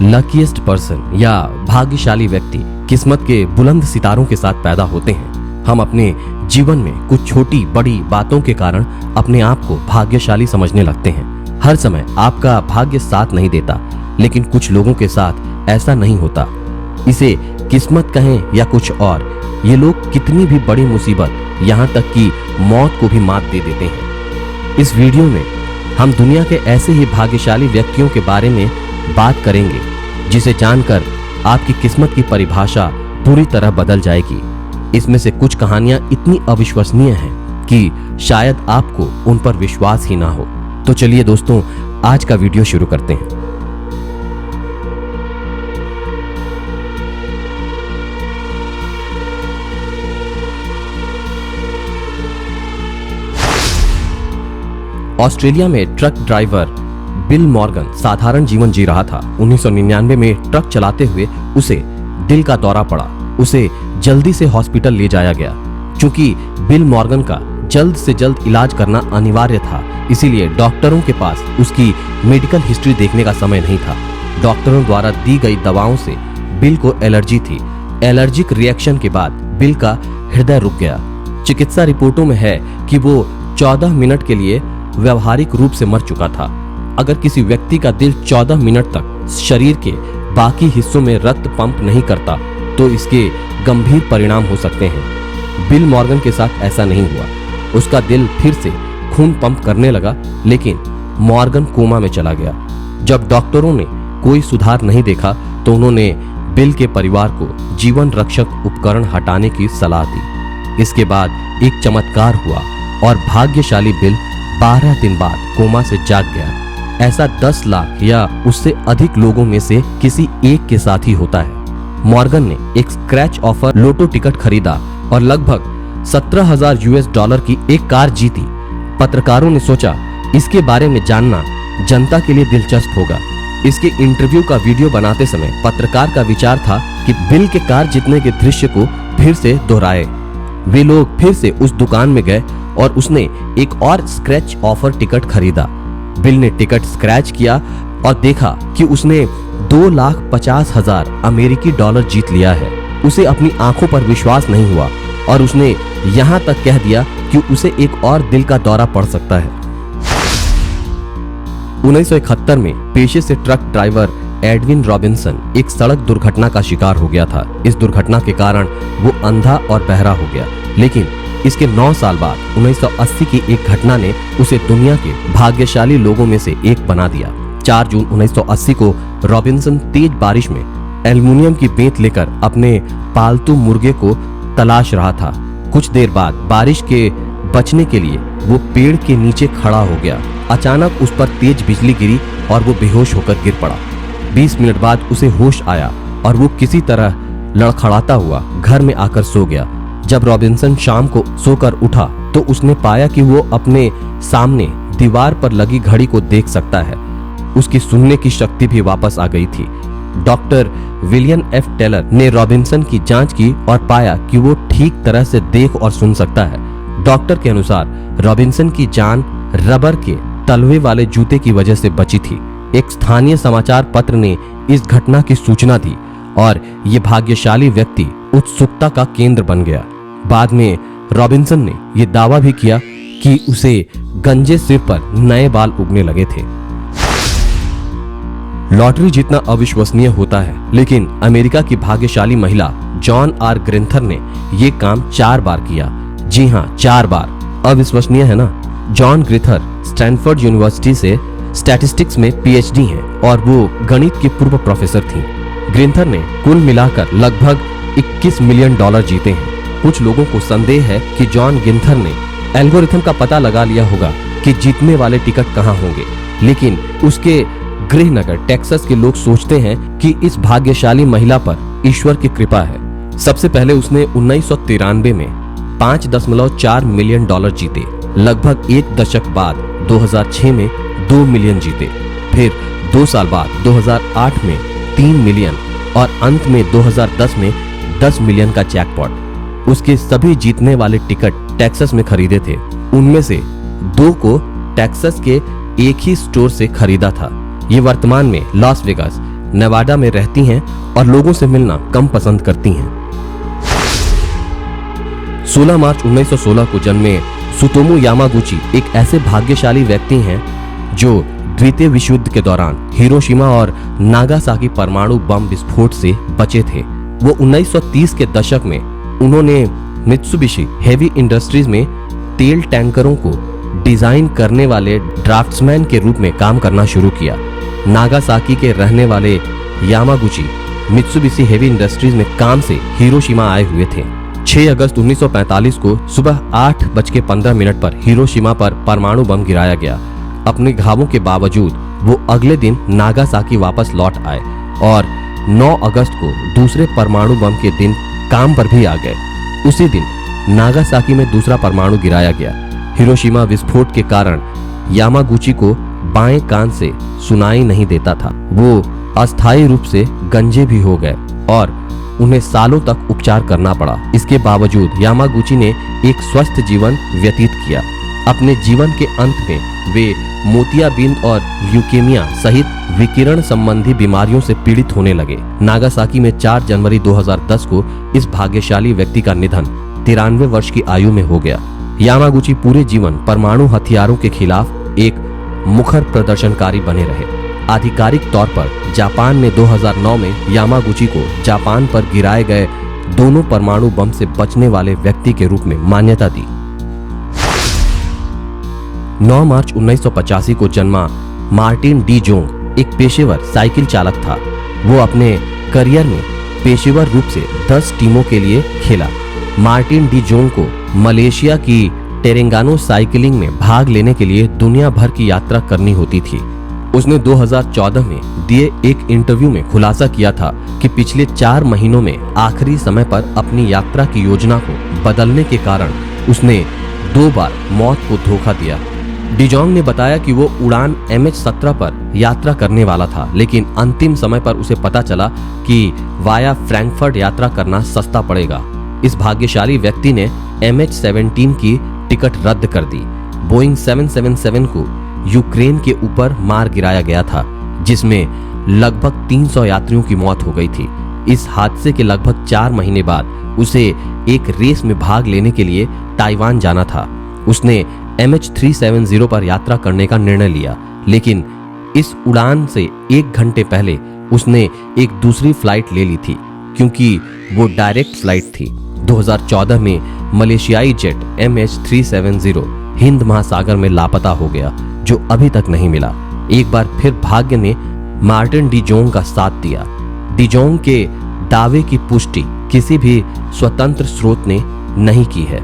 Luckiest person या भाग्यशाली व्यक्ति किस्मत के बुलंद सितारों के साथ पैदा होते हैं। हम अपने जीवन में कुछ छोटी बड़ी बातों के कारण अपने आप को भाग्यशाली समझने लगते हैं। हर समय आपका भाग्य साथ नहीं देता, लेकिन कुछ लोगों के साथ ऐसा नहीं होता। इसे किस्मत कहें या कुछ और, ये लोग कितनी भी बड़ी मुसीबत, यहाँ तक कि मौत को भी मात दे देते हैं। इस वीडियो में हम दुनिया के ऐसे ही भाग्यशाली व्यक्तियों के बारे में बात करेंगे, जिसे जानकर आपकी किस्मत की परिभाषा पूरी तरह बदल जाएगी। इसमें से कुछ कहानियां इतनी अविश्वसनीय हैं कि शायद आपको उन पर विश्वास ही ना हो। तो चलिए दोस्तों, आज का वीडियो शुरू करते हैं। ऑस्ट्रेलिया में ट्रक ड्राइवर बिल मॉर्गन साधारण जीवन जी रहा था। 1999 में ट्रक चलाते हुए उसे दिल का दौरा पड़ा। उसे जल्दी से हॉस्पिटल ले जाया गया। क्योंकि बिल मॉर्गन का जल्द से जल्द इलाज करना अनिवार्य था, इसीलिए डॉक्टरों के पास उसकी मेडिकल हिस्ट्री देखने का समय नहीं था। डॉक्टरों द्वारा दी गई दवाओं से बिल को एलर्जी थी। एलर्जिक रिएक्शन के बाद बिल का हृदय रुक गया। चिकित्सा रिपोर्टों में है कि वो 14 मिनट के लिए व्यवहारिक रूप से मर चुका था। अगर किसी व्यक्ति का दिल 14 मिनट तक शरीर के बाकी हिस्सों में रक्त पंप नहीं करता तो इसके गंभीर परिणाम हो सकते हैं। बिल मॉर्गन के साथ ऐसा नहीं हुआ। उसका दिल फिर से खून पंप करने लगा, लेकिन मॉर्गन कोमा में चला गया। जब डॉक्टरों ने कोई सुधार नहीं देखा तो उन्होंने बिल के परिवार को जीवन रक्षक उपकरण हटाने की सलाह दी। इसके बाद एक चमत्कार हुआ और भाग्यशाली बिल 12 दिन बाद कोमा से जाग गया। ऐसा 10 लाख या उससे अधिक लोगों में से किसी एक के साथ ही होता है। मॉर्गन ने एक स्क्रैच ऑफर लोटो टिकट खरीदा और लगभग $17,000 की एक कार जीती। पत्रकारों ने सोचा इसके बारे में जानना जनता के लिए दिलचस्प होगा। इसके इंटरव्यू का वीडियो बनाते समय पत्रकार का विचार था कि बिल के कार जीतने के दृश्य को फिर से दोहराए। वे लोग फिर से उस दुकान में गए और उसने एक और स्क्रैच ऑफर टिकट खरीदा। बिल ने टिकट स्क्रैच किया और देखा कि उसने $2,50,000 अमेरिकी डॉलर जीत लिया है। उसे अपनी आंखों पर विश्वास नहीं हुआ और उसने यहाँ तक कह दिया कि उसे एक और दिल का दौरा पड़ सकता है। 1971 में पेशे से ट्रक ड्राइवर एडविन रॉबिन्सन एक सड़क दुर्घटना का शिकार हो गया था। इस दुर्घटना के कारण वो अंधा और बहरा हो गया, लेकिन इसके 9 साल बाद 1980 की एक घटना ने उसे दुनिया के भाग्यशाली लोगों में से एक बना दिया। 4 जून 1980 को रॉबिन्सन तेज बारिश में एल्युमिनियम की बेंत लेकर अपने पालतू मुर्गे को तलाश रहा था। कुछ देर बाद बारिश के बचने के लिए वो पेड़ के नीचे खड़ा हो गया। अचानक उस पर तेज बिजली गिरी और वो बेहोश होकर गिर पड़ा। 20 मिनट बाद उसे होश आया और वो किसी तरह लड़खड़ाता हुआ घर में आकर सो गया। जब रॉबिन्सन शाम को सोकर उठा तो उसने पाया कि वो अपने सामने दीवार पर लगी घड़ी को देख सकता है। उसकी सुनने की शक्ति भी वापस आ गई थी। डॉक्टर विलियम एफ टेलर ने रॉबिन्सन की जांच की और पाया कि वो ठीक तरह से देख और सुन सकता है। डॉक्टर के अनुसार रॉबिन्सन की जान रबर के तलवे वाले जूते की वजह से बची थी। एक स्थानीय समाचार पत्र ने इस घटना की सूचना दी और ये भाग्यशाली व्यक्ति उत्सुकता का केंद्र बन गया। बाद में रॉबिन्सन ने यह दावा भी किया कि उसे गंजे सिर पर नए बाल उगने लगे थे। लॉटरी जितना अविश्वसनीय होता है, लेकिन अमेरिका की भाग्यशाली महिला जॉन आर ग्रिंथर ने यह काम 4 बार किया। जी हाँ, 4 बार। अविश्वसनीय है ना? जॉन ग्रिंथर स्टैनफोर्ड यूनिवर्सिटी से स्टैटिस्टिक्स में PhD हैं और वो गणित की पूर्व प्रोफेसर थीं। ग्रिंथर ने कुल मिलाकर लगभग $21 मिलियन जीते हैं। कुछ लोगों को संदेह है कि जॉन ग्रिंथर ने एल्गोरिथम का पता लगा लिया होगा कि जीतने वाले टिकट कहां होंगे, लेकिन उसके गृहनगर टेक्सास के लोग सोचते हैं कि इस भाग्यशाली महिला पर ईश्वर की कृपा है। सबसे पहले उसने 1993 में $5.4 मिलियन जीते। लगभग एक दशक बाद 2006 में 2 मिलियन जीते। फिर 2 साल बाद 2008 में 3 मिलियन और अंत में 2010 में 10 मिलियन का जैकपॉट। उसके सभी जीतने वाले टिकट टेक्सास में खरीदे थे। उनमें से 2 को टेक्सास के एक ही स्टोर से खरीदा था। ये वर्तमान में लॉस वेगास, नेवाडा में रहती हैं और लोगों से मिलना कम पसंद करती हैं। 16 मार्च 1916 को जन्मे सुतोमू यामागुची एक ऐसे भाग्यशाली व्यक्ति हैं जो द्वितीय विश्व युद्ध के दौरान हिरोशिमा और नागासाकी परमाणु बम विस्फोट से बचे थे। वो 1930 के दशक में उन्होंने मित्सुबिशी हेवी इंडस्ट्रीज में तेल टैंकरों को डिजाइन करने वाले ड्राफ्ट्समैन के रूप में काम करना शुरू किया। नागासाकी के रहने वाले यामागुची मित्सुबिशी हेवी इंडस्ट्रीज में काम से हिरोशिमा आए हुए थे। 6 अगस्त 1945 को सुबह 8:15 पर हिरोशिमा पर परमाणु बम गिराया गया। अपने घावों के बावजूद वो अगले दिन नागासाकी वापस लौट आए और 9 अगस्त को दूसरे परमाणु बम के दिन काम पर भी आ गए। उसी दिन नागासाकी में दूसरा परमाणु गिराया गया। हिरोशिमा विस्फोट के कारण यामागुची को बाएं कान से सुनाई नहीं देता था। वो अस्थायी रूप से गंजे भी हो गए और उन्हें सालों तक उपचार करना पड़ा। इसके बावजूद यामागुची ने एक स्वस्थ जीवन व्यतीत किया। अपने जीवन के अंत में वे मोतियाबिंद और ल्यूकेमिया सहित विकिरण संबंधी बीमारियों से पीड़ित होने लगे। नागासाकी में 4 जनवरी 2010 को इस भाग्यशाली व्यक्ति का निधन 93 वर्ष की आयु में हो गया। यामागुची पूरे जीवन परमाणु हथियारों के खिलाफ एक मुखर प्रदर्शनकारी बने रहे। आधिकारिक तौर पर जापान ने 2009 में यामागुची को जापान पर गिराए गए दोनों परमाणु बम से बचने वाले व्यक्ति के रूप में मान्यता दी। 9 मार्च 1985 को जन्मा मार्टिन डी जोंग एक पेशेवर साइकिल चालक था। वो अपने करियर में पेशेवर रूप से 10 टीमों के लिए खेला। मार्टिन डी जोंग को मलेशिया की टेरेंगानो साइकिलिंग में भाग लेने के लिए दुनिया भर की यात्रा करनी होती थी। उसने 2014 में दिए एक इंटरव्यू में खुलासा किया था कि पिछले 4 महीनों में आखिरी समय पर अपनी यात्रा की योजना को बदलने के कारण उसने 2 बार मौत को धोखा दिया। डिजोंग ने बताया कि वो उड़ान MH17 पर यात्रा करने वाला था, लेकिन अंतिम समय पर उसे पता चला कि वाया फ्रैंकफर्ट यात्रा करना सस्ता पड़ेगा। इस भाग्यशाली व्यक्ति ने MH17 की टिकट रद्द कर दी। बोइंग 777 को यूक्रेन के ऊपर मार गिराया गया था, जिसमें लगभग 300 यात्रियों की मौत हो गई थी। इस हादसे के लगभग 4 महीने बाद उसे एक रेस में भाग लेने के लिए ताइवान जाना था। उसने MH370 पर यात्रा करने का निर्णय लिया, लेकिन इस उड़ान से 1 घंटे पहले उसने एक दूसरी फ्लाइट ले ली थी, क्योंकि वो डायरेक्ट फ्लाइट थी। 2014 में मलेशियाई जेट MH370 हिंद महासागर में लापता हो गया, जो अभी तक नहीं मिला। एक बार फिर भाग्य ने मार्टिन डी जोंग का साथ दिया। डी जोंग के दावे की पुष्टि किसी भी स्वतंत्र स्रोत ने नहीं की है।